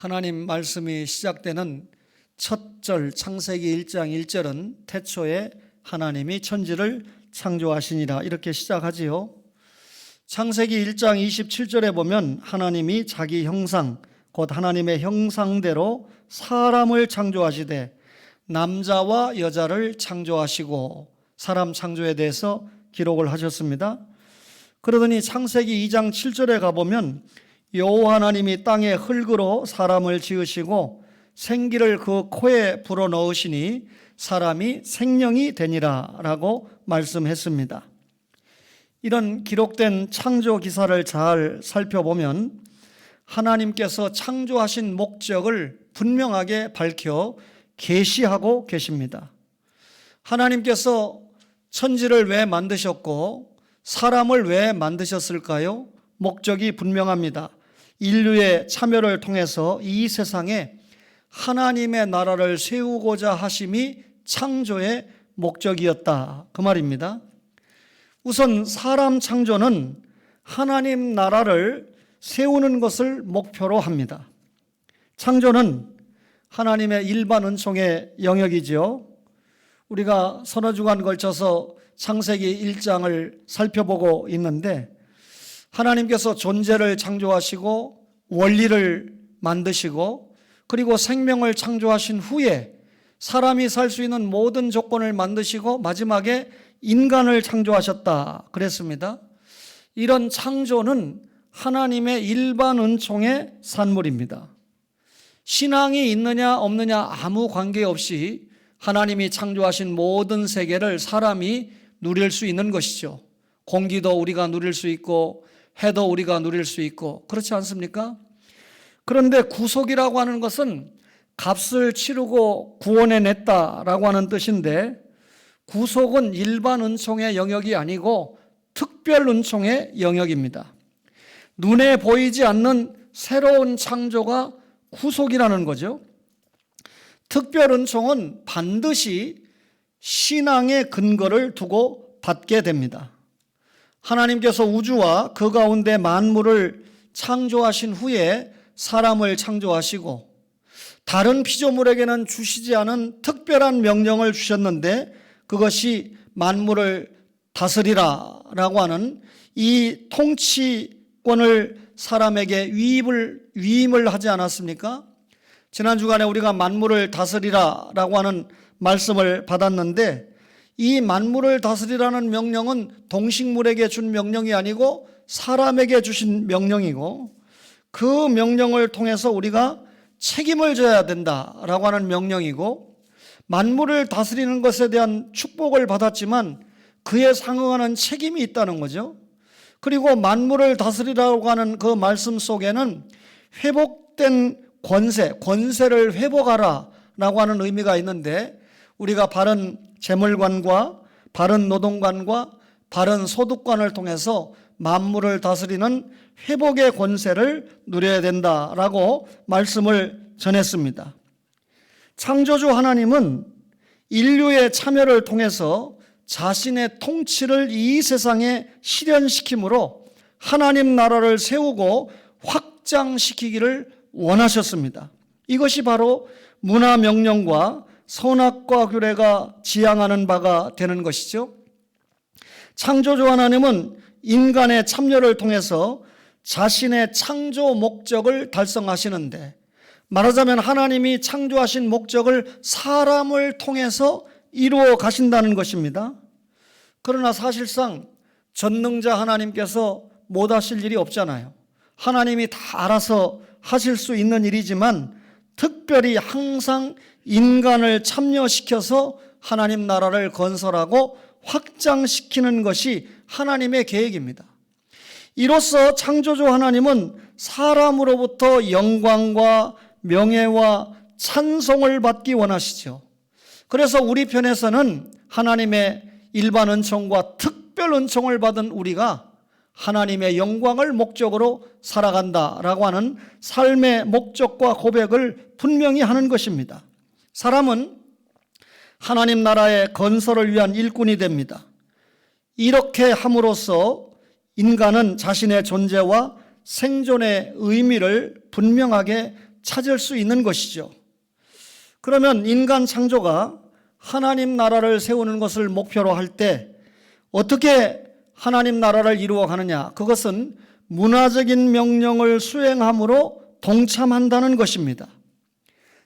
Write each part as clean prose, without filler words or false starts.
하나님 말씀이 시작되는 첫 절 창세기 1장 1절은 태초에 하나님이 천지를 창조하시니라 이렇게 시작하지요. 창세기 1장 27절에 보면 하나님이 자기 형상 곧 하나님의 형상대로 사람을 창조하시되 남자와 여자를 창조하시고 사람 창조에 대해서 기록을 하셨습니다. 그러더니 창세기 2장 7절에 가보면 여호와 하나님이 땅에 흙으로 사람을 지으시고 생기를 그 코에 불어넣으시니 사람이 생명이 되니라 라고 말씀했습니다. 이런 기록된 창조 기사를 잘 살펴보면 하나님께서 창조하신 목적을 분명하게 밝혀 계시하고 계십니다. 하나님께서 천지를 왜 만드셨고 사람을 왜 만드셨을까요? 목적이 분명합니다. 인류의 참여를 통해서 이 세상에 하나님의 나라를 세우고자 하심이 창조의 목적이었다 그 말입니다. 우선 사람 창조는 하나님 나라를 세우는 것을 목표로 합니다. 창조는 하나님의 일반 은총의 영역이지요. 우리가 서너 주간 걸쳐서 창세기 1장을 살펴보고 있는데 하나님께서 존재를 창조하시고 원리를 만드시고 그리고 생명을 창조하신 후에 사람이 살 수 있는 모든 조건을 만드시고 마지막에 인간을 창조하셨다 그랬습니다. 이런 창조는 하나님의 일반 은총의 산물입니다. 신앙이 있느냐 없느냐 아무 관계없이 하나님이 창조하신 모든 세계를 사람이 누릴 수 있는 것이죠. 공기도 우리가 누릴 수 있고 해도 우리가 누릴 수 있고 그렇지 않습니까? 그런데 구속이라고 하는 것은 값을 치르고 구원해냈다라고 하는 뜻인데 구속은 일반 은총의 영역이 아니고 특별 은총의 영역입니다. 눈에 보이지 않는 새로운 창조가 구속이라는 거죠. 특별 은총은 반드시 신앙의 근거를 두고 받게 됩니다. 하나님께서 우주와 그 가운데 만물을 창조하신 후에 사람을 창조하시고 다른 피조물에게는 주시지 않은 특별한 명령을 주셨는데 그것이 만물을 다스리라 라고 하는 이 통치권을 사람에게 위임을 하지 않았습니까? 지난 주간에 우리가 만물을 다스리라 라고 하는 말씀을 받았는데 이 만물을 다스리라는 명령은 동식물에게 준 명령이 아니고 사람에게 주신 명령이고 그 명령을 통해서 우리가 책임을 져야 된다라고 하는 명령이고 만물을 다스리는 것에 대한 축복을 받았지만 그에 상응하는 책임이 있다는 거죠. 그리고 만물을 다스리라고 하는 그 말씀 속에는 회복된 권세를 회복하라 라고 하는 의미가 있는데 우리가 바른 재물관과 바른 노동관과 바른 소득관을 통해서 만물을 다스리는 회복의 권세를 누려야 된다라고 말씀을 전했습니다. 창조주 하나님은 인류의 참여를 통해서 자신의 통치를 이 세상에 실현시키므로 하나님 나라를 세우고 확장시키기를 원하셨습니다. 이것이 바로 문화명령과 선악과 규례가 지향하는 바가 되는 것이죠. 창조주 하나님은 인간의 참여를 통해서 자신의 창조 목적을 달성하시는데 말하자면 하나님이 창조하신 목적을 사람을 통해서 이루어 가신다는 것입니다. 그러나 사실상 전능자 하나님께서 못 하실 일이 없잖아요. 하나님이 다 알아서 하실 수 있는 일이지만 특별히 항상 인간을 참여시켜서 하나님 나라를 건설하고 확장시키는 것이 하나님의 계획입니다. 이로써 창조주 하나님은 사람으로부터 영광과 명예와 찬송을 받기 원하시죠. 그래서 우리 편에서는 하나님의 일반 은총과 특별 은총을 받은 우리가 하나님의 영광을 목적으로 살아간다라고 하는 삶의 목적과 고백을 분명히 하는 것입니다. 사람은 하나님 나라의 건설을 위한 일꾼이 됩니다. 이렇게 함으로써 인간은 자신의 존재와 생존의 의미를 분명하게 찾을 수 있는 것이죠. 그러면 인간 창조가 하나님 나라를 세우는 것을 목표로 할 때 어떻게 하나님 나라를 이루어가느냐? 그것은 문화적인 명령을 수행함으로 동참한다는 것입니다.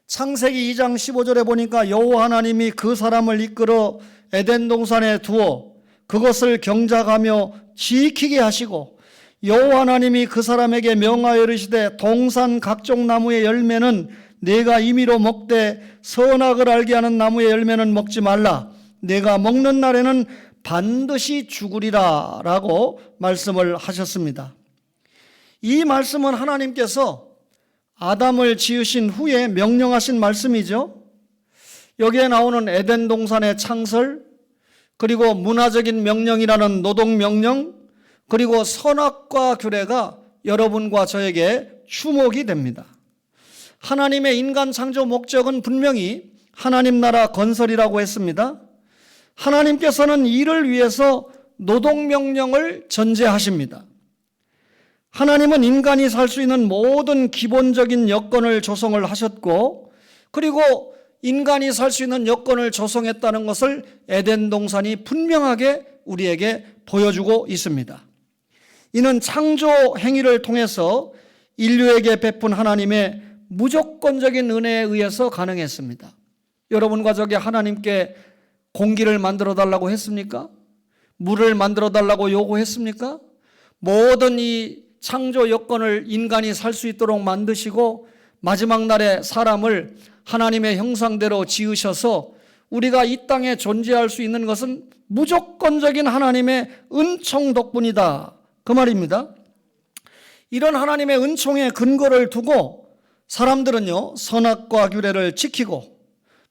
창세기 2장 15절에 보니까 여호와 하나님이 그 사람을 이끌어 에덴 동산에 두어 그것을 경작하며 지키게 하시고 여호와 하나님이 그 사람에게 명하여 이르시되 동산 각종 나무의 열매는 내가 임의로 먹되 선악을 알게 하는 나무의 열매는 먹지 말라. 내가 먹는 날에는 반드시 죽으리라 라고 말씀을 하셨습니다. 이 말씀은 하나님께서 아담을 지으신 후에 명령하신 말씀이죠. 여기에 나오는 에덴 동산의 창설, 그리고 문화적인 명령이라는 노동명령, 그리고 선악과 규례가 여러분과 저에게 주목이 됩니다. 하나님의 인간 창조 목적은 분명히 하나님 나라 건설이라고 했습니다. 하나님께서는 이를 위해서 노동명령을 전제하십니다. 하나님은 인간이 살 수 있는 모든 기본적인 여건을 조성을 하셨고, 그리고 인간이 살 수 있는 여건을 조성했다는 것을 에덴 동산이 분명하게 우리에게 보여주고 있습니다. 이는 창조 행위를 통해서 인류에게 베푼 하나님의 무조건적인 은혜에 의해서 가능했습니다. 여러분과 저게 하나님께 공기를 만들어 달라고 했습니까? 물을 만들어 달라고 요구했습니까? 모든 이 창조 여건을 인간이 살 수 있도록 만드시고 마지막 날에 사람을 하나님의 형상대로 지으셔서 우리가 이 땅에 존재할 수 있는 것은 무조건적인 하나님의 은총 덕분이다. 그 말입니다. 이런 하나님의 은총의 근거를 두고 사람들은요, 선악과 규례를 지키고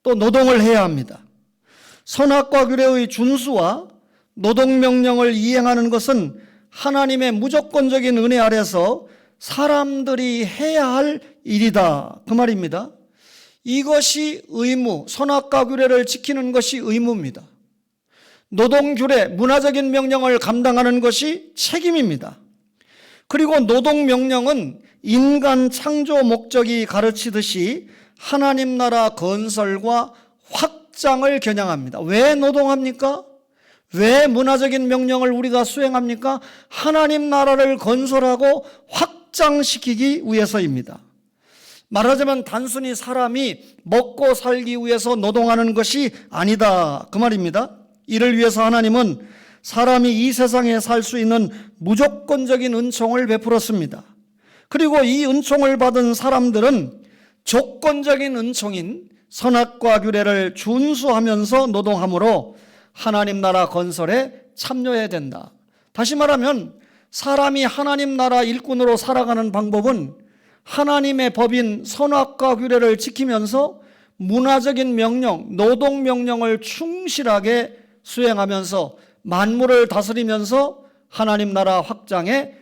또 노동을 해야 합니다. 선악과 규례의 준수와 노동명령을 이행하는 것은 하나님의 무조건적인 은혜 아래서 사람들이 해야 할 일이다. 그 말입니다. 이것이 의무, 선악과 규례를 지키는 것이 의무입니다. 노동규례, 문화적인 명령을 감당하는 것이 책임입니다. 그리고 노동명령은 인간 창조 목적이 가르치듯이 하나님 나라 건설과 확장을 겨냥합니다. 왜 노동합니까? 왜 문화적인 명령을 우리가 수행합니까? 하나님 나라를 건설하고 확장시키기 위해서입니다. 말하자면 단순히 사람이 먹고 살기 위해서 노동하는 것이 아니다. 그 말입니다. 이를 위해서 하나님은 사람이 이 세상에 살 수 있는 무조건적인 은총을 베풀었습니다. 그리고 이 은총을 받은 사람들은 조건적인 은총인 선악과 규례를 준수하면서 노동함으로 하나님 나라 건설에 참여해야 된다. 다시 말하면 사람이 하나님 나라 일꾼으로 살아가는 방법은 하나님의 법인 선악과 규례를 지키면서 문화적인 명령, 노동 명령을 충실하게 수행하면서 만물을 다스리면서 하나님 나라 확장의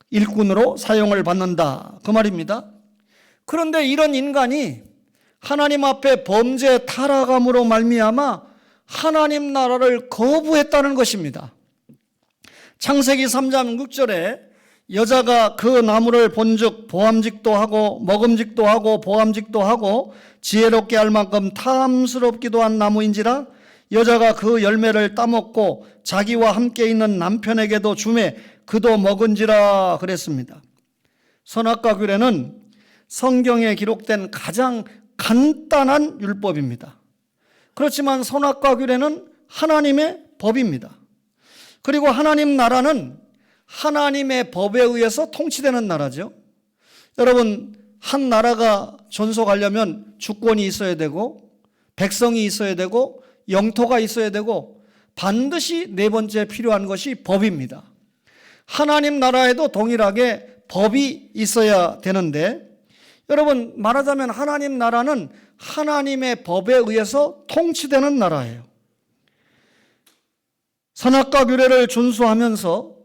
일꾼으로 사용을 받는다. 그 말입니다. 그런데 이런 인간이 하나님 앞에 범죄 타락함으로 말미암아 하나님 나라를 거부했다는 것입니다. 창세기 3장 6절에 여자가 그 나무를 본즉 보암직도 하고 먹음직도 하고 보암직도 하고 지혜롭게 할 만큼 탐스럽기도 한 나무인지라 여자가 그 열매를 따먹고 자기와 함께 있는 남편에게도 주매 그도 먹은지라 그랬습니다. 선악과 규례는 성경에 기록된 가장 간단한 율법입니다. 그렇지만 선악과 규례는 하나님의 법입니다. 그리고 하나님 나라는 하나님의 법에 의해서 통치되는 나라죠. 여러분, 한 나라가 존속하려면 주권이 있어야 되고 백성이 있어야 되고 영토가 있어야 되고 반드시 네 번째 필요한 것이 법입니다. 하나님 나라에도 동일하게 법이 있어야 되는데 여러분, 말하자면 하나님 나라는 하나님의 법에 의해서 통치되는 나라예요. 선악과 규례를 준수하면서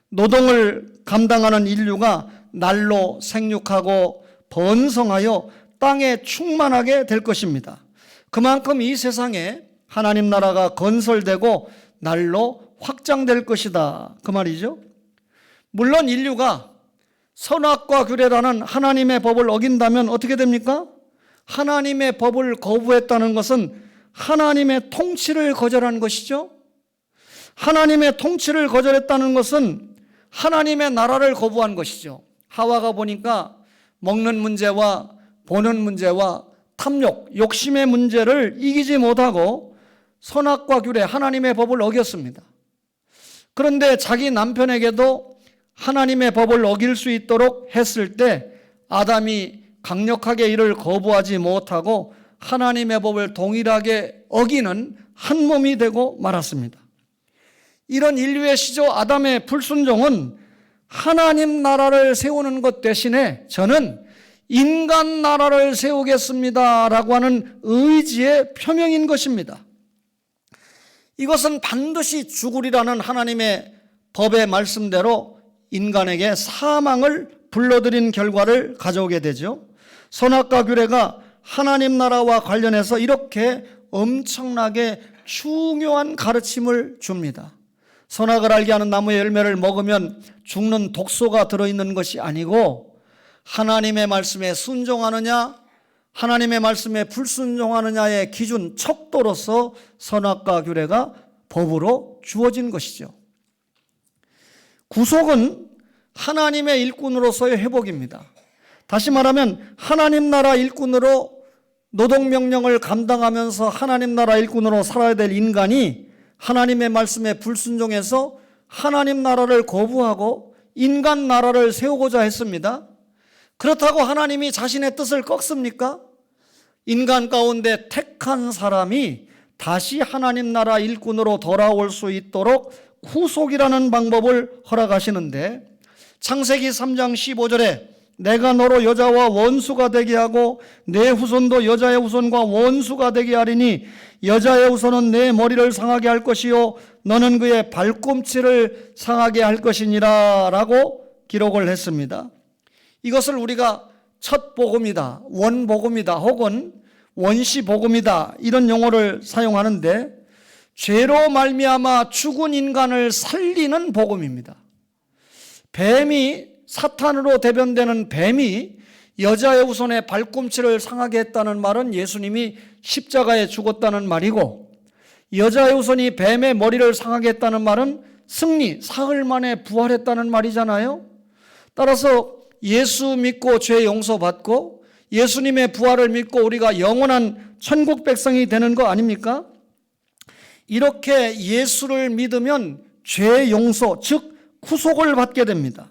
노동을 감당하는 인류가 날로 생육하고 번성하여 땅에 충만하게 될 것입니다. 그만큼 이 세상에 하나님 나라가 건설되고 날로 확장될 것이다. 그 말이죠. 물론 인류가 선악과 규례라는 하나님의 법을 어긴다면 어떻게 됩니까? 하나님의 법을 거부했다는 것은 하나님의 통치를 거절한 것이죠. 하나님의 통치를 거절했다는 것은 하나님의 나라를 거부한 것이죠. 하와가 보니까 먹는 문제와 보는 문제와 탐욕, 욕심의 문제를 이기지 못하고 선악과 규례, 하나님의 법을 어겼습니다. 그런데 자기 남편에게도 하나님의 법을 어길 수 있도록 했을 때 아담이 강력하게 이를 거부하지 못하고 하나님의 법을 동일하게 어기는 한 몸이 되고 말았습니다. 이런 인류의 시조 아담의 불순종은 하나님 나라를 세우는 것 대신에 저는 인간 나라를 세우겠습니다 라고 하는 의지의 표명인 것입니다. 이것은 반드시 죽으리라는 하나님의 법의 말씀대로 인간에게 사망을 불러들인 결과를 가져오게 되죠. 선악과 규례가 하나님 나라와 관련해서 이렇게 엄청나게 중요한 가르침을 줍니다. 선악을 알게 하는 나무의 열매를 먹으면 죽는 독소가 들어있는 것이 아니고 하나님의 말씀에 순종하느냐 하나님의 말씀에 불순종하느냐의 기준 척도로서 선악과 규례가 법으로 주어진 것이죠. 구속은 하나님의 일꾼으로서의 회복입니다. 다시 말하면 하나님 나라 일꾼으로 노동명령을 감당하면서 하나님 나라 일꾼으로 살아야 될 인간이 하나님의 말씀에 불순종해서 하나님 나라를 거부하고 인간 나라를 세우고자 했습니다. 그렇다고 하나님이 자신의 뜻을 꺾습니까? 인간 가운데 택한 사람이 다시 하나님 나라 일꾼으로 돌아올 수 있도록 구속이라는 방법을 허락하시는데 창세기 3장 15절에 내가 너로 여자와 원수가 되게 하고 내 후손도 여자의 후손과 원수가 되게 하리니 여자의 후손은 내 머리를 상하게 할 것이요 너는 그의 발꿈치를 상하게 할 것이니라 라고 기록을 했습니다. 이것을 우리가 첫 복음이다, 원복음이다 혹은 원시복음이다 이런 용어를 사용하는데 죄로 말미암아 죽은 인간을 살리는 복음입니다. 뱀이 사탄으로 대변되는 뱀이 여자의 후손의 발꿈치를 상하게 했다는 말은 예수님이 십자가에 죽었다는 말이고 여자의 후손이 뱀의 머리를 상하게 했다는 말은 승리, 사흘 만에 부활했다는 말이잖아요. 따라서 예수 믿고 죄 용서받고 예수님의 부활을 믿고 우리가 영원한 천국 백성이 되는 거 아닙니까? 이렇게 예수를 믿으면 죄 용서, 즉 구속을 받게 됩니다.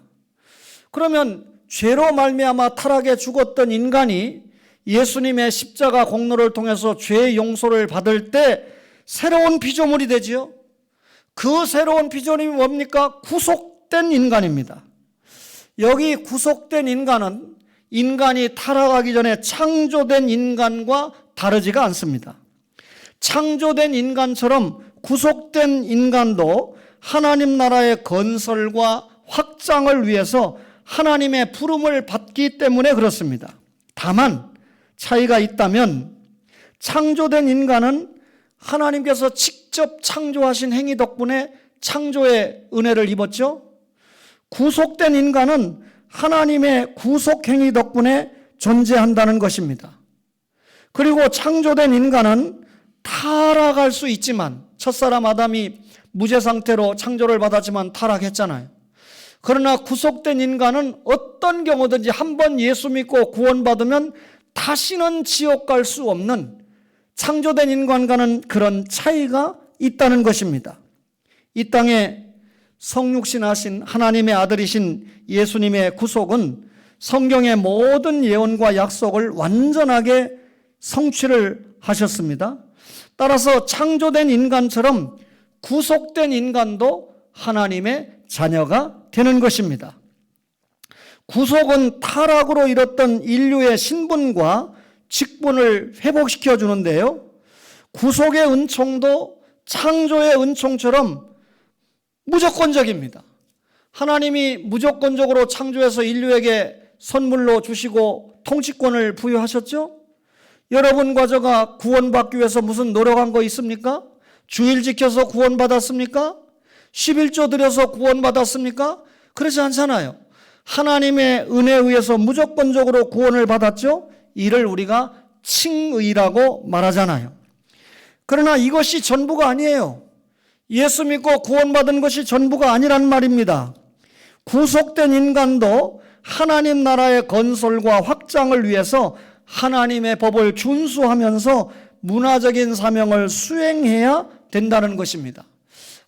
그러면 죄로 말미암아 타락에 죽었던 인간이 예수님의 십자가 공로를 통해서 죄 용서를 받을 때 새로운 피조물이 되지요. 그 새로운 피조물이 뭡니까? 구속된 인간입니다. 여기 구속된 인간은 인간이 타락하기 전에 창조된 인간과 다르지가 않습니다. 창조된 인간처럼 구속된 인간도 하나님 나라의 건설과 확장을 위해서 하나님의 부름을 받기 때문에 그렇습니다. 다만 차이가 있다면 창조된 인간은 하나님께서 직접 창조하신 행위 덕분에 창조의 은혜를 입었죠. 구속된 인간은 하나님의 구속행위 덕분에 존재한다는 것입니다. 그리고 창조된 인간은 타락할 수 있지만 첫사람 아담이 무죄 상태로 창조를 받았지만 타락했잖아요. 그러나 구속된 인간은 어떤 경우든지 한번 예수 믿고 구원받으면 다시는 지옥 갈 수 없는 창조된 인간과는 그런 차이가 있다는 것입니다. 이 땅에 성육신 하신 하나님의 아들이신 예수님의 구속은 성경의 모든 예언과 약속을 완전하게 성취를 하셨습니다. 따라서 창조된 인간처럼 구속된 인간도 하나님의 자녀가 되는 것입니다. 구속은 타락으로 잃었던 인류의 신분과 직분을 회복시켜 주는데요. 구속의 은총도 창조의 은총처럼 무조건적입니다. 하나님이 무조건적으로 창조해서 인류에게 선물로 주시고 통치권을 부여하셨죠? 여러분과 저가 구원받기 위해서 무슨 노력한 거 있습니까? 주일 지켜서 구원받았습니까? 11조 드려서 구원받았습니까? 그렇지 않잖아요. 하나님의 은혜에 의해서 무조건적으로 구원을 받았죠. 이를 우리가 칭의라고 말하잖아요. 그러나 이것이 전부가 아니에요. 예수 믿고 구원받은 것이 전부가 아니란 말입니다. 구속된 인간도 하나님 나라의 건설과 확장을 위해서 하나님의 법을 준수하면서 문화적인 사명을 수행해야 된다는 것입니다.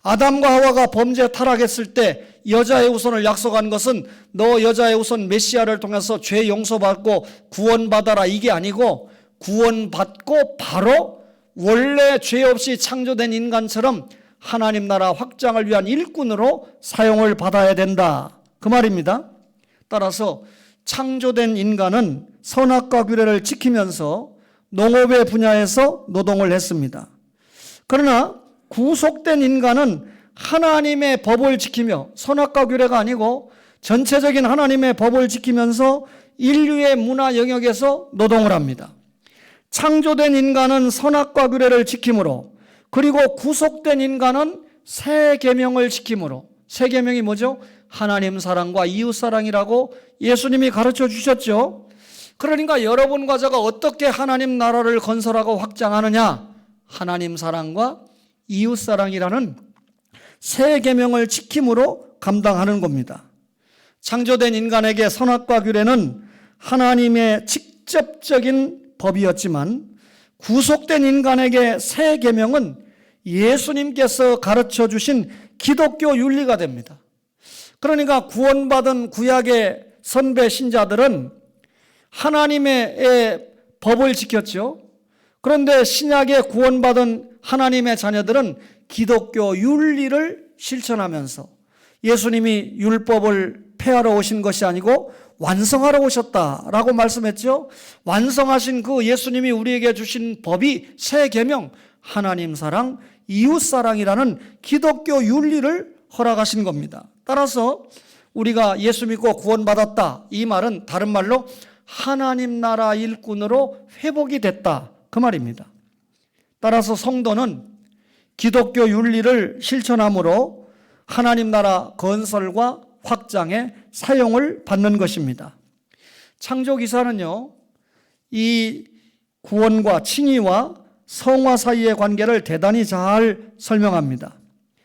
아담과 하와가 범죄 타락했을 때 여자의 후손을 약속한 것은 너 여자의 후손 메시아를 통해서 죄 용서받고 구원받아라, 이게 아니고 구원받고 바로 원래 죄 없이 창조된 인간처럼 하나님 나라 확장을 위한 일꾼으로 사용을 받아야 된다, 그 말입니다. 따라서 창조된 인간은 선악과 규례를 지키면서 농업의 분야에서 노동을 했습니다. 그러나 구속된 인간은 하나님의 법을 지키며, 선악과 규례가 아니고 전체적인 하나님의 법을 지키면서 인류의 문화 영역에서 노동을 합니다. 창조된 인간은 선악과 규례를 지킴으로, 그리고 구속된 인간은 새 계명을 지킴으로. 새 계명이 뭐죠? 하나님 사랑과 이웃 사랑이라고 예수님이 가르쳐 주셨죠. 그러니까 여러분과 제가 어떻게 하나님 나라를 건설하고 확장하느냐? 하나님 사랑과 이웃 사랑이라는 새 계명을 지킴으로 감당하는 겁니다. 창조된 인간에게 선악과 규례는 하나님의 직접적인 법이었지만 구속된 인간에게 새 계명은 예수님께서 가르쳐 주신 기독교 윤리가 됩니다. 그러니까 구원받은 구약의 선배 신자들은 하나님의 법을 지켰죠. 그런데 신약에 구원받은 하나님의 자녀들은 기독교 윤리를 실천하면서 예수님이 율법을 폐하러 오신 것이 아니고 완성하러 오셨다라고 말씀했죠. 완성하신 그 예수님이 우리에게 주신 법이 새 계명, 하나님 사랑, 이웃 사랑이라는 기독교 윤리를 허락하신 겁니다. 따라서 우리가 예수 믿고 구원받았다, 이 말은 다른 말로 하나님 나라 일꾼으로 회복이 됐다, 그 말입니다. 따라서 성도는 기독교 윤리를 실천함으로 하나님 나라 건설과 확장에 사용을 받는 것입니다. 창조기사는요, 이 구원과 칭의와 성화 사이의 관계를 대단히 잘 설명합니다.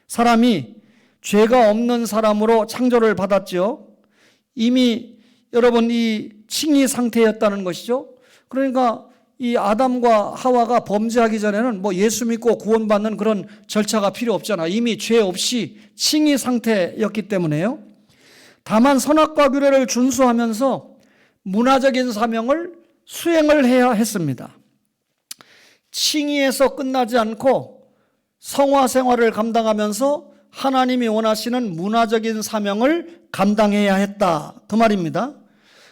사람이 죄가 없는 사람으로 창조를 받았죠. 이미 여러분 이 칭의 상태였다는 것이죠. 그러니까 이 아담과 하와가 범죄하기 전에는 뭐 예수 믿고 구원받는 그런 절차가 필요 없잖아. 이미 죄 없이 칭의 상태였기 때문에요. 다만 선악과 규례를 준수하면서 문화적인 사명을 수행을 해야 했습니다. 칭의에서 끝나지 않고 성화 생활을 감당하면서 하나님이 원하시는 문화적인 사명을 감당해야 했다, 그 말입니다.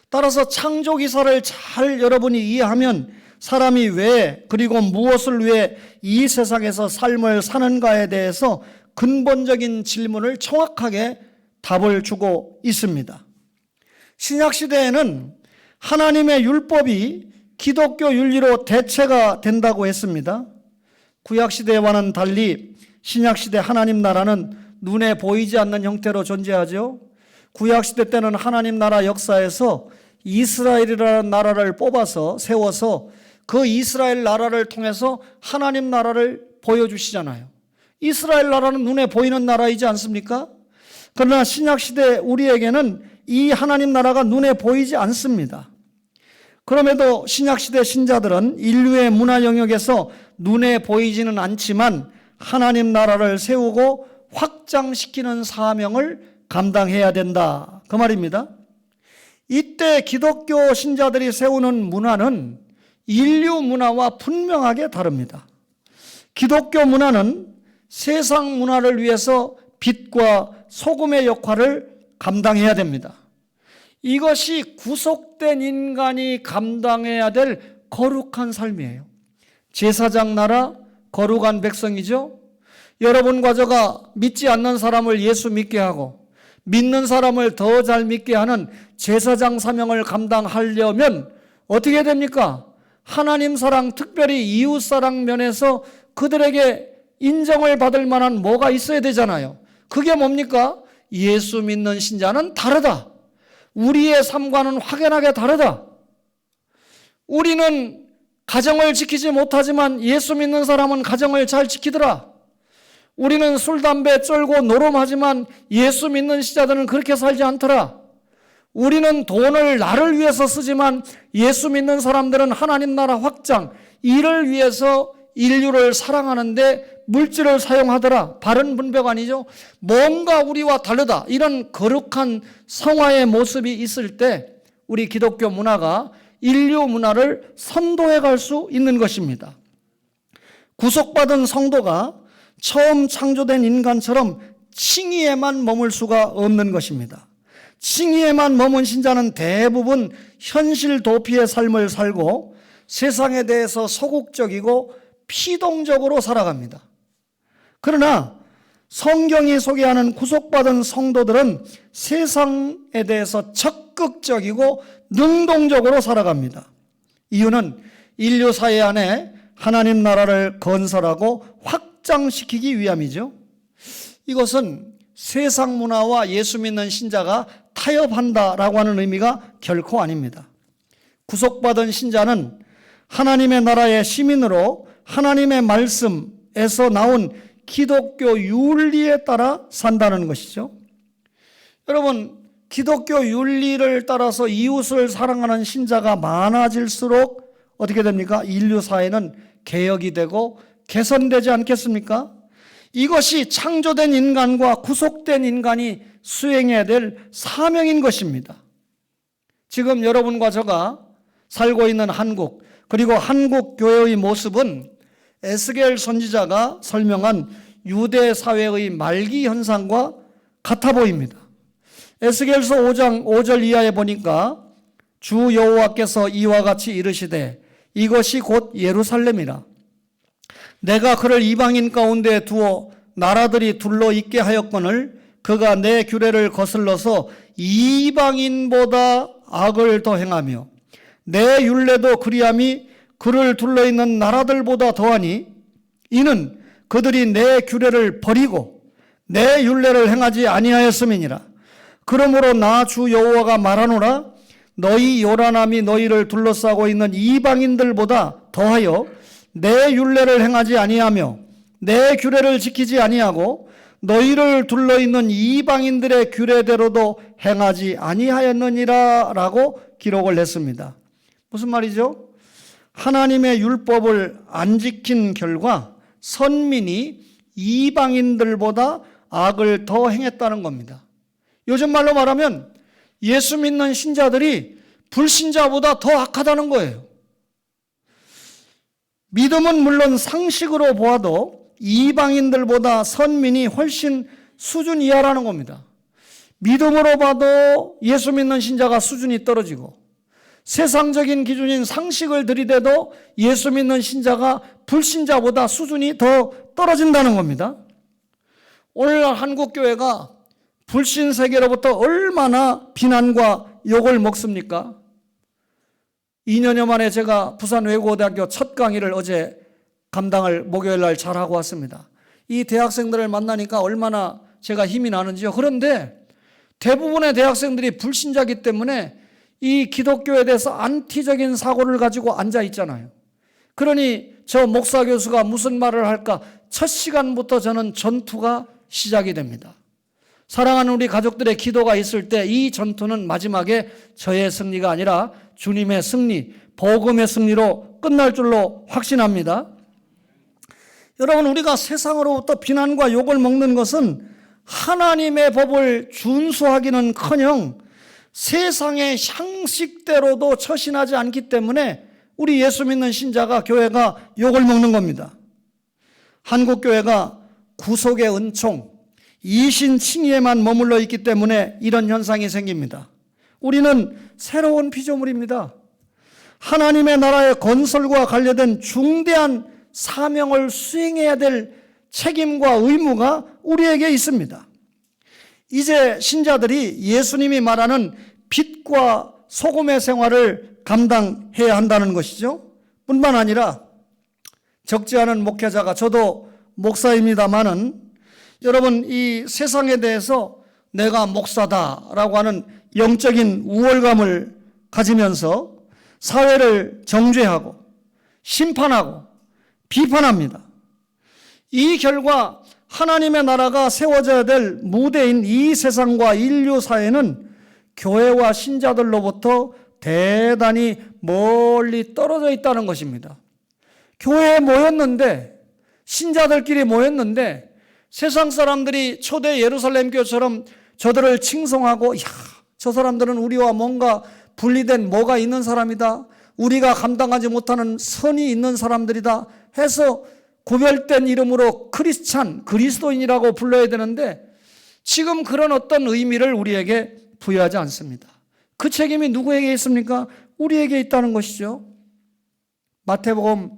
따라서 창조기사를 잘 여러분이 이해하면 사람이 왜, 그리고 무엇을 위해 이 세상에서 삶을 사는가에 대해서 근본적인 질문을 정확하게 답을 주고 있습니다. 신약시대에는 하나님의 율법이 기독교 윤리로 대체가 된다고 했습니다. 구약시대와는 달리 신약시대 하나님 나라는 눈에 보이지 않는 형태로 존재하죠. 구약시대 때는 하나님 나라 역사에서 이스라엘이라는 나라를 뽑아서 세워서 그 이스라엘 나라를 통해서 하나님 나라를 보여주시잖아요. 이스라엘 나라는 눈에 보이는 나라이지 않습니까? 그러나 신약시대 우리에게는 이 하나님 나라가 눈에 보이지 않습니다. 그럼에도 신약시대 신자들은 인류의 문화 영역에서 눈에 보이지는 않지만 하나님 나라를 세우고 확장시키는 사명을 감당해야 된다, 그 말입니다. 이때 기독교 신자들이 세우는 문화는 인류 문화와 분명하게 다릅니다. 기독교 문화는 세상 문화를 위해서 빛과 소금의 역할을 감당해야 됩니다. 이것이 구속된 인간이 감당해야 될 거룩한 삶이에요. 제사장 나라, 거룩한 백성이죠. 여러분과 저가 믿지 않는 사람을 예수 믿게 하고 믿는 사람을 더 잘 믿게 하는 제사장 사명을 감당하려면 어떻게 됩니까? 하나님 사랑, 특별히 이웃 사랑 면에서 그들에게 인정을 받을 만한 뭐가 있어야 되잖아요. 그게 뭡니까? 예수 믿는 신자는 다르다. 우리의 삶과는 확연하게 다르다. 우리는 가정을 지키지 못하지만 예수 믿는 사람은 가정을 잘 지키더라. 우리는 술, 담배 쩔고 노름하지만 예수 믿는 신자들은 그렇게 살지 않더라. 우리는 돈을 나를 위해서 쓰지만 예수 믿는 사람들은 하나님 나라 확장, 이를 위해서 인류를 사랑하는데 물질을 사용하더라. 바른 분배가 아니죠. 뭔가 우리와 다르다. 이런 거룩한 성화의 모습이 있을 때 우리 기독교 문화가 인류 문화를 선도해 갈 수 있는 것입니다. 구속받은 성도가 처음 창조된 인간처럼 칭의에만 머물 수가 없는 것입니다. 칭의에만 머문 신자는 대부분 현실 도피의 삶을 살고 세상에 대해서 소극적이고 피동적으로 살아갑니다. 그러나 성경이 소개하는 구속받은 성도들은 세상에 대해서 적극적이고 능동적으로 살아갑니다. 이유는 인류 사회 안에 하나님 나라를 건설하고 확장시키기 위함이죠. 이것은 세상 문화와 예수 믿는 신자가 타협한다라고 하는 의미가 결코 아닙니다. 구속받은 신자는 하나님의 나라의 시민으로 하나님의 말씀에서 나온 기독교 윤리에 따라 산다는 것이죠. 여러분, 기독교 윤리를 따라서 이웃을 사랑하는 신자가 많아질수록 어떻게 됩니까? 인류 사회는 개혁이 되고 개선되지 않겠습니까? 이것이 창조된 인간과 구속된 인간이 수행해야 될 사명인 것입니다. 지금 여러분과 제가 살고 있는 한국, 그리고 한국 교회의 모습은 에스겔 선지자가 설명한 유대 사회의 말기 현상과 같아 보입니다. 에스겔서 5장 5절 이하에 보니까 주 여호와께서 이와 같이 이르시되 이것이 곧 예루살렘이라. 내가 그를 이방인 가운데 두어 나라들이 둘러 있게 하였거늘 그가 내 규례를 거슬러서 이방인보다 악을 더 행하며 내 율례도 그리함이 그를 둘러있는 나라들보다 더하니 이는 그들이 내 규례를 버리고 내 율례를 행하지 아니하였음이니라. 그러므로 나 주 여호와가 말하노라. 너희 요란함이 너희를 둘러싸고 있는 이방인들보다 더하여 내 율례를 행하지 아니하며 내 규례를 지키지 아니하고 너희를 둘러있는 이방인들의 규례대로도 행하지 아니하였느니라 라고 기록을 했습니다. 무슨 말이죠? 하나님의 율법을 안 지킨 결과 선민이 이방인들보다 악을 더 행했다는 겁니다. 요즘 말로 말하면 예수 믿는 신자들이 불신자보다 더 악하다는 거예요. 믿음은 물론 상식으로 보아도 이방인들보다 선민이 훨씬 수준 이하라는 겁니다. 믿음으로 봐도 예수 믿는 신자가 수준이 떨어지고 세상적인 기준인 상식을 들이대도 예수 믿는 신자가 불신자보다 수준이 더 떨어진다는 겁니다. 오늘날 한국교회가 불신 세계로부터 얼마나 비난과 욕을 먹습니까? 2년여 만에 제가 부산 외국어대학교 첫 강의를 어제 감당을 목요일 날 잘하고 왔습니다. 이 대학생들을 만나니까 얼마나 제가 힘이 나는지요. 그런데 대부분의 대학생들이 불신자이기 때문에 이 기독교에 대해서 안티적인 사고를 가지고 앉아 있잖아요. 그러니 저 목사 교수가 무슨 말을 할까 첫 시간부터 저는 전투가 시작이 됩니다. 사랑하는 우리 가족들의 기도가 있을 때 이 전투는 마지막에 저의 승리가 아니라 주님의 승리, 복음의 승리로 끝날 줄로 확신합니다. 여러분, 우리가 세상으로부터 비난과 욕을 먹는 것은 하나님의 법을 준수하기는커녕 세상의 형식대로도 처신하지 않기 때문에 우리 예수 믿는 신자가, 교회가 욕을 먹는 겁니다. 한국교회가 구속의 은총, 이신 칭의에만 머물러 있기 때문에 이런 현상이 생깁니다. 우리는 새로운 피조물입니다. 하나님의 나라의 건설과 관련된 중대한 사명을 수행해야 될 책임과 의무가 우리에게 있습니다. 이제 신자들이 예수님이 말하는 빛과 소금의 생활을 감당해야 한다는 것이죠. 뿐만 아니라 적지 않은 목회자가, 저도 목사입니다마는 여러분, 이 세상에 대해서 내가 목사다라고 하는 영적인 우월감을 가지면서 사회를 정죄하고 심판하고 비판합니다. 이 결과 하나님의 나라가 세워져야 될 무대인 이 세상과 인류 사회는 교회와 신자들로부터 대단히 멀리 떨어져 있다는 것입니다. 교회에 모였는데, 신자들끼리 모였는데 세상 사람들이 초대 예루살렘 교회처럼 저들을 칭송하고, 야, 저 사람들은 우리와 뭔가 분리된 뭐가 있는 사람이다, 우리가 감당하지 못하는 선이 있는 사람들이다 해서 구별된 이름으로 크리스찬, 그리스도인이라고 불러야 되는데 지금 그런 어떤 의미를 우리에게 부여하지 않습니다. 그 책임이 누구에게 있습니까? 우리에게 있다는 것이죠. 마태복음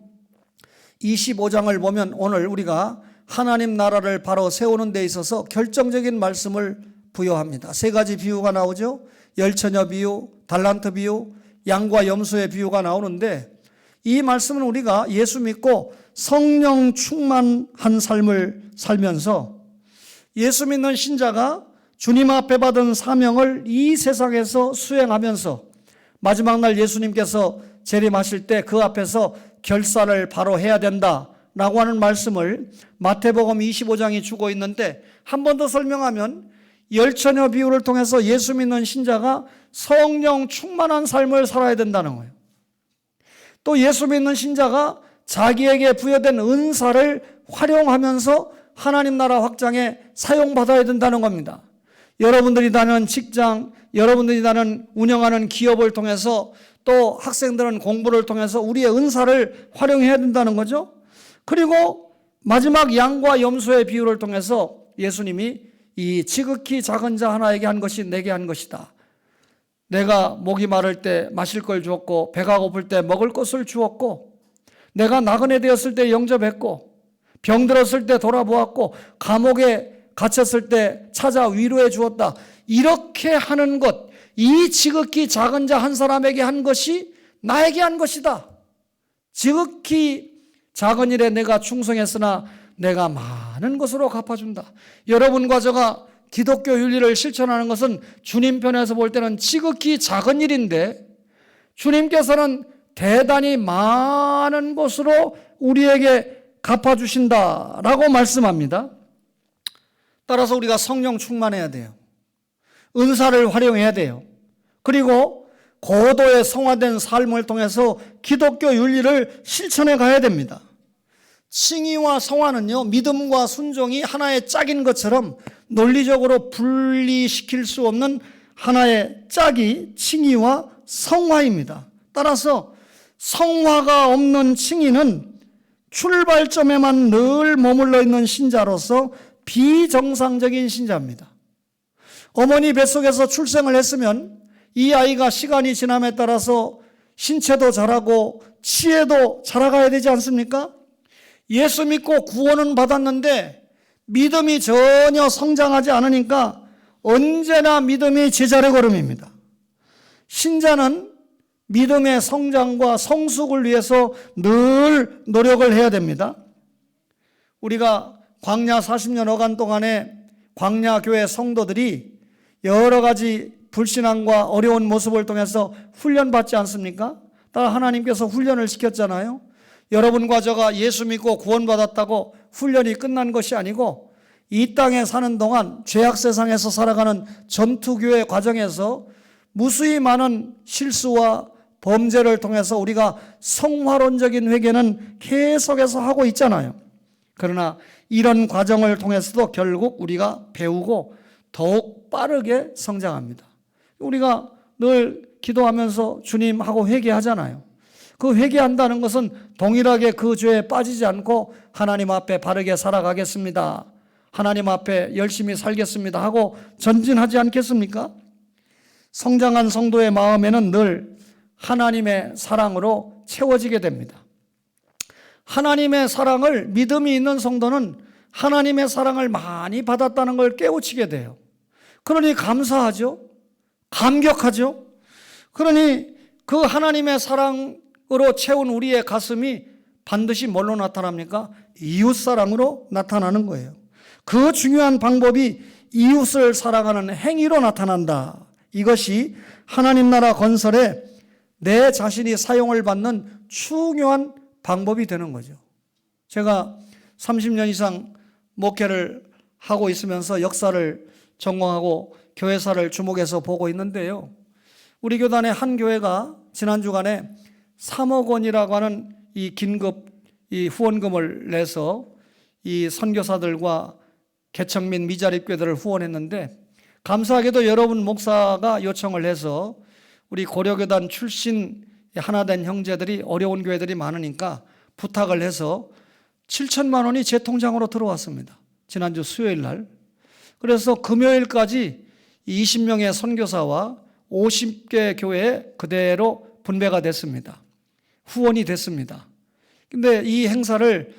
25장을 보면 오늘 우리가 하나님 나라를 바로 세우는 데 있어서 결정적인 말씀을 부여합니다. 세 가지 비유가 나오죠. 열처녀 비유, 달란트 비유, 양과 염소의 비유가 나오는데 이 말씀은 우리가 예수 믿고 성령 충만한 삶을 살면서 예수 믿는 신자가 주님 앞에 받은 사명을 이 세상에서 수행하면서 마지막 날 예수님께서 재림하실 때 그 앞에서 결산을 바로 해야 된다라고 하는 말씀을 마태복음 25장이 주고 있는데, 한 번 더 설명하면 열처녀 비유를 통해서 예수 믿는 신자가 성령 충만한 삶을 살아야 된다는 거예요. 또 예수 믿는 신자가 자기에게 부여된 은사를 활용하면서 하나님 나라 확장에 사용받아야 된다는 겁니다. 여러분들이 다니는 직장, 여러분들이 운영하는 기업을 통해서, 또 학생들은 공부를 통해서 우리의 은사를 활용해야 된다는 거죠. 그리고 마지막 양과 염소의 비유를 통해서 예수님이 이 지극히 작은 자 하나에게 한 것이 내게 한 것이다. 내가 목이 마를 때 마실 걸 주었고, 배가 고플 때 먹을 것을 주었고, 내가 나그네 되었을 때 영접했고, 병들었을 때 돌아보았고, 감옥에 갇혔을 때 찾아 위로해 주었다. 이렇게 하는 것, 이 지극히 작은 자 한 사람에게 한 것이 나에게 한 것이다. 지극히 작은 일에 내가 충성했으나 내가 많은 것으로 갚아준다. 여러분과 제가 기독교 윤리를 실천하는 것은 주님 편에서 볼 때는 지극히 작은 일인데 주님께서는 대단히 많은 것으로 우리에게 갚아주신다라고 말씀합니다. 따라서 우리가 성령 충만해야 돼요. 은사를 활용해야 돼요. 그리고 고도의 성화된 삶을 통해서 기독교 윤리를 실천해 가야 됩니다. 칭의와 성화는요, 믿음과 순종이 하나의 짝인 것처럼 논리적으로 분리시킬 수 없는 하나의 짝이 칭의와 성화입니다. 따라서 성화가 없는 칭의는 출발점에만 늘 머물러 있는 신자로서 비정상적인 신자입니다. 어머니 뱃속에서 출생을 했으면 이 아이가 시간이 지남에 따라서 신체도 자라고 치혜도 자라가야 되지 않습니까? 예수 믿고 구원은 받았는데 믿음이 전혀 성장하지 않으니까 언제나 믿음이 제자리 걸음입니다. 신자는 믿음의 성장과 성숙을 위해서 늘 노력을 해야 됩니다. 우리가 광야 40년 어간 동안에 광야교회 성도들이 여러 가지 불신앙과 어려운 모습을 통해서 훈련받지 않습니까? 따라 하나님께서 훈련을 시켰잖아요. 여러분과 저가 예수 믿고 구원받았다고 훈련이 끝난 것이 아니고 이 땅에 사는 동안 죄악 세상에서 살아가는 전투교회 과정에서 무수히 많은 실수와 범죄를 통해서 우리가 성화론적인 회개는 계속해서 하고 있잖아요. 그러나 이런 과정을 통해서도 결국 우리가 배우고 더욱 빠르게 성장합니다. 우리가 늘 기도하면서 주님하고 회개하잖아요. 그 회개한다는 것은 동일하게 그 죄에 빠지지 않고 하나님 앞에 바르게 살아가겠습니다, 하나님 앞에 열심히 살겠습니다 하고 전진하지 않겠습니까? 성장한 성도의 마음에는 늘 하나님의 사랑으로 채워지게 됩니다. 하나님의 사랑을, 믿음이 있는 성도는 하나님의 사랑을 많이 받았다는 걸 깨우치게 돼요. 그러니 감사하죠. 감격하죠. 그러니 그 하나님의 사랑으로 채운 우리의 가슴이 반드시 뭘로 나타납니까? 이웃사랑으로 나타나는 거예요. 그 중요한 방법이 이웃을 사랑하는 행위로 나타난다, 이것이 하나님 나라 건설에 내 자신이 사용을 받는 중요한 방법이 되는 거죠. 제가 30년 이상 목회를 하고 있으면서 역사를 전공하고 교회사를 주목해서 보고 있는데요. 우리 교단의 한 교회가 지난 주간에 3억 원이라고 하는 이 긴급 이 후원금을 내서 이 선교사들과 개척 및 미자립 교회들을 후원했는데, 감사하게도 여러분 목사가 요청을 해서 우리 고려교단 출신 하나된 형제들이 어려운 교회들이 많으니까 부탁을 해서 7천만 원이 제 통장으로 들어왔습니다. 지난주 수요일 날. 그래서 금요일까지 20명의 선교사와 50개 교회에 그대로 분배가 됐습니다. 후원이 됐습니다. 근데 이 행사를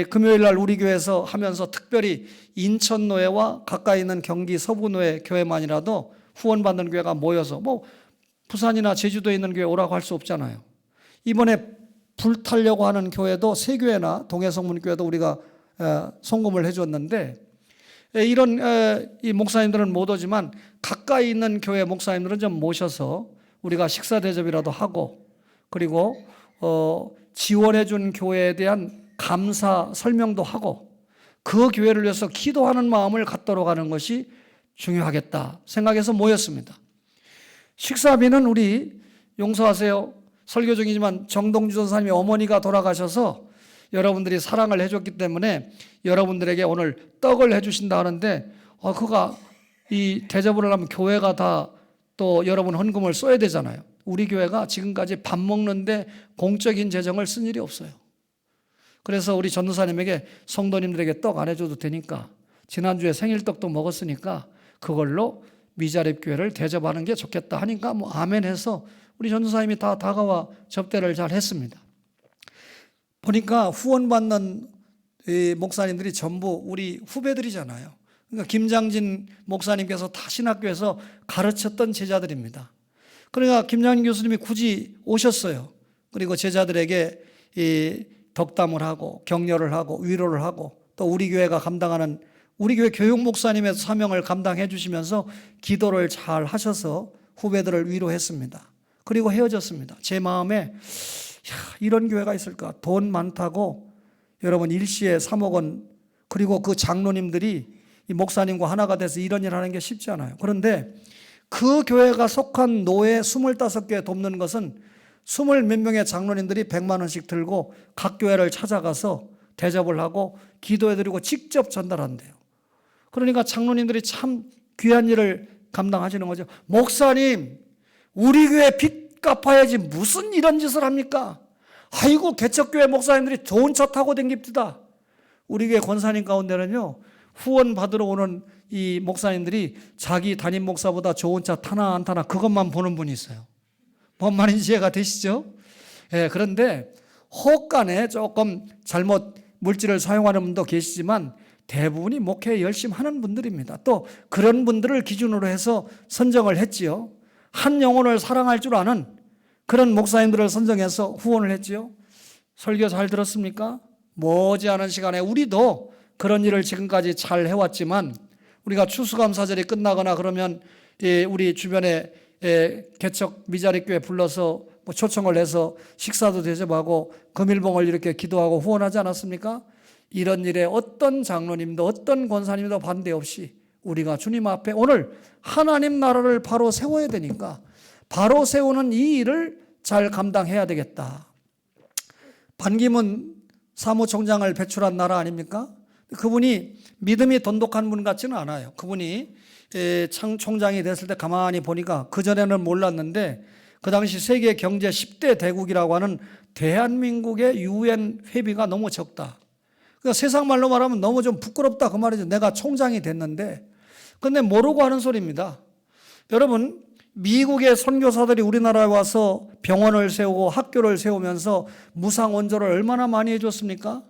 금요일 날 우리 교회에서 하면서 특별히 인천노회와 가까이 있는 경기 서부노회 교회만이라도 후원받는 교회가 모여서, 뭐 부산이나 제주도에 있는 교회 오라고 할 수 없잖아요. 이번에 불타려고 하는 교회도 세 교회나 동해성문교회도 우리가 송금을 해줬는데, 이런 이 목사님들은 못 오지만 가까이 있는 교회 목사님들은 좀 모셔서 우리가 식사 대접이라도 하고, 그리고 지원해 준 교회에 대한 감사 설명도 하고, 그 교회를 위해서 기도하는 마음을 갖도록 하는 것이 중요하겠다 생각해서 모였습니다. 식사비는 우리 용서하세요, 설교 중이지만 정동주 전사님의 어머니가 돌아가셔서 여러분들이 사랑을 해줬기 때문에 여러분들에게 오늘 떡을 해주신다 하는데, 그가 이 대접을 하려면 교회가 다 또 여러분 헌금을 써야 되잖아요. 우리 교회가 지금까지 밥 먹는데 공적인 재정을 쓴 일이 없어요. 그래서 우리 전도사님에게 성도님들에게 떡 안 해줘도 되니까, 지난주에 생일떡도 먹었으니까 그걸로 미자립 교회를 대접하는 게 좋겠다 하니까 뭐 아멘 해서 우리 전도사님이 다 다가와 접대를 잘 했습니다. 보니까 후원받는 목사님들이 전부 우리 후배들이잖아요. 그러니까 김장진 목사님께서 다 신학교에서 가르쳤던 제자들입니다. 그러니까 김장진 교수님이 굳이 오셨어요. 그리고 제자들에게 이 덕담을 하고 격려를 하고 위로를 하고, 또 우리 교회가 감당하는 우리 교회 교육 목사님의 사명을 감당해 주시면서 기도를 잘 하셔서 후배들을 위로했습니다. 그리고 헤어졌습니다. 제 마음에 이런 교회가 있을까? 돈 많다고 여러분 일시에 3억 원, 그리고 그 장로님들이 이 목사님과 하나가 돼서 이런 일 하는 게 쉽지 않아요. 그런데 그 교회가 속한 노회 25개 돕는 것은 20몇 명의 장로님들이 100만 원씩 들고 각 교회를 찾아가서 대접을 하고 기도해드리고 직접 전달한대요. 그러니까 장로님들이 참 귀한 일을 감당하시는 거죠. 목사님, 우리 교회 빚 갚아야지 무슨 이런 짓을 합니까? 아이고, 개척교회 목사님들이 좋은 차 타고 댕깁니다. 우리 교회 권사님 가운데는요, 후원 받으러 오는 이 목사님들이 자기 담임 목사보다 좋은 차 타나 안 타나 그것만 보는 분이 있어요. 뭔 말인지 이해가 되시죠? 그런데 혹간에 조금 잘못 물질을 사용하는 분도 계시지만 대부분이 목회에 열심히 하는 분들입니다. 또 그런 분들을 기준으로 해서 선정을 했지요. 한 영혼을 사랑할 줄 아는 그런 목사님들을 선정해서 후원을 했지요. 설교 잘 들었습니까? 머지않은 시간에 우리도 그런 일을 지금까지 잘 해왔지만, 우리가 추수감사절이 끝나거나 그러면 우리 주변에 개척 미자립교회 불러서 뭐 초청을 해서 식사도 대접하고 금일봉을 이렇게 기도하고 후원하지 않았습니까? 이런 일에 어떤 장로님도 어떤 권사님도 반대 없이 우리가 주님 앞에 오늘 하나님 나라를 바로 세워야 되니까 바로 세우는 이 일을 잘 감당해야 되겠다. 반기문 사무총장을 배출한 나라 아닙니까? 그분이 믿음이 돈독한 분 같지는 않아요. 그분이 총장이 됐을 때 가만히 보니까 그전에는 몰랐는데 그 당시 세계 경제 10대 대국이라고 하는 대한민국의 유엔 회비가 너무 적다. 그러니까 세상 말로 말하면 너무 좀 부끄럽다 그 말이죠. 내가 총장이 됐는데. 근데 모르고 하는 소리입니다. 여러분, 미국의 선교사들이 우리나라에 와서 병원을 세우고 학교를 세우면서 무상 원조를 얼마나 많이 해줬습니까?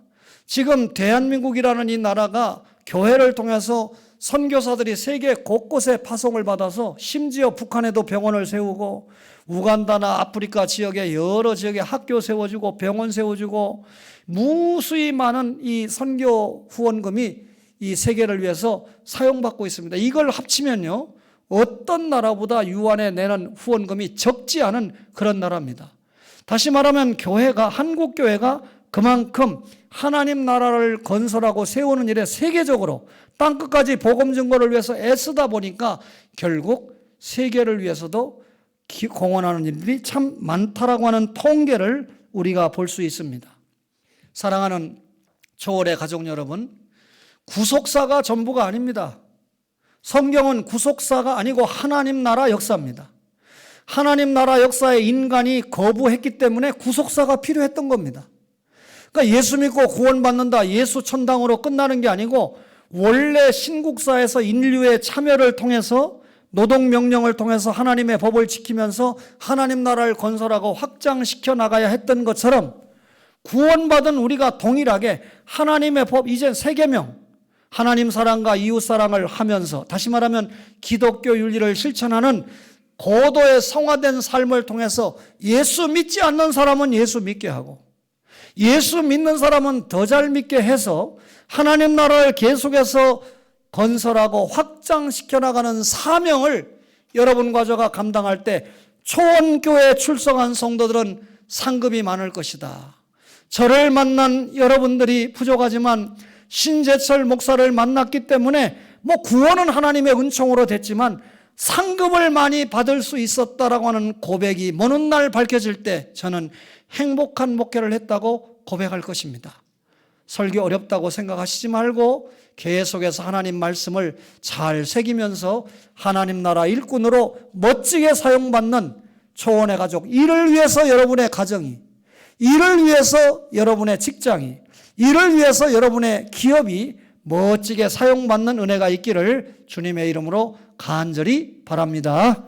지금 대한민국이라는 이 나라가 교회를 통해서 선교사들이 세계 곳곳에 파송을 받아서 심지어 북한에도 병원을 세우고 우간다나 아프리카 지역에 여러 지역에 학교 세워주고 병원 세워주고 무수히 많은 이 선교 후원금이 이 세계를 위해서 사용받고 있습니다. 이걸 합치면요, 어떤 나라보다 유한에 내는 후원금이 적지 않은 그런 나라입니다. 다시 말하면 교회가, 한국 교회가 그만큼 하나님 나라를 건설하고 세우는 일에 세계적으로 땅끝까지 복음 증거를 위해서 애쓰다 보니까 결국 세계를 위해서도 공헌하는 일들이 참 많다라고 하는 통계를 우리가 볼 수 있습니다. 사랑하는 초월의 가족 여러분, 구속사가 전부가 아닙니다. 성경은 구속사가 아니고 하나님 나라 역사입니다. 하나님 나라 역사에 인간이 거부했기 때문에 구속사가 필요했던 겁니다. 그러니까 예수 믿고 구원받는다, 예수 천당으로 끝나는 게 아니고 원래 신국사에서 인류의 참여를 통해서 노동명령을 통해서 하나님의 법을 지키면서 하나님 나라를 건설하고 확장시켜 나가야 했던 것처럼 구원받은 우리가 동일하게 하나님의 법, 이제 세계명, 하나님 사랑과 이웃 사랑을 하면서, 다시 말하면 기독교 윤리를 실천하는 고도의 성화된 삶을 통해서 예수 믿지 않는 사람은 예수 믿게 하고 예수 믿는 사람은 더 잘 믿게 해서 하나님 나라를 계속해서 건설하고 확장시켜 나가는 사명을 여러분과 저가 감당할 때 초원교회에 출석한 성도들은 상급이 많을 것이다. 저를 만난 여러분들이 부족하지만 신재철 목사를 만났기 때문에 구원은 하나님의 은총으로 됐지만 상급을 많이 받을 수 있었다라고 하는 고백이 먼 훗날 밝혀질 때 저는 행복한 목회를 했다고 고백할 것입니다. 설교 어렵다고 생각하시지 말고 계속해서 하나님 말씀을 잘 새기면서 하나님 나라 일꾼으로 멋지게 사용받는 초원의 가족, 이를 위해서 여러분의 가정이, 이를 위해서 여러분의 직장이, 이를 위해서 여러분의 기업이 멋지게 사용받는 은혜가 있기를 주님의 이름으로 간절히 바랍니다.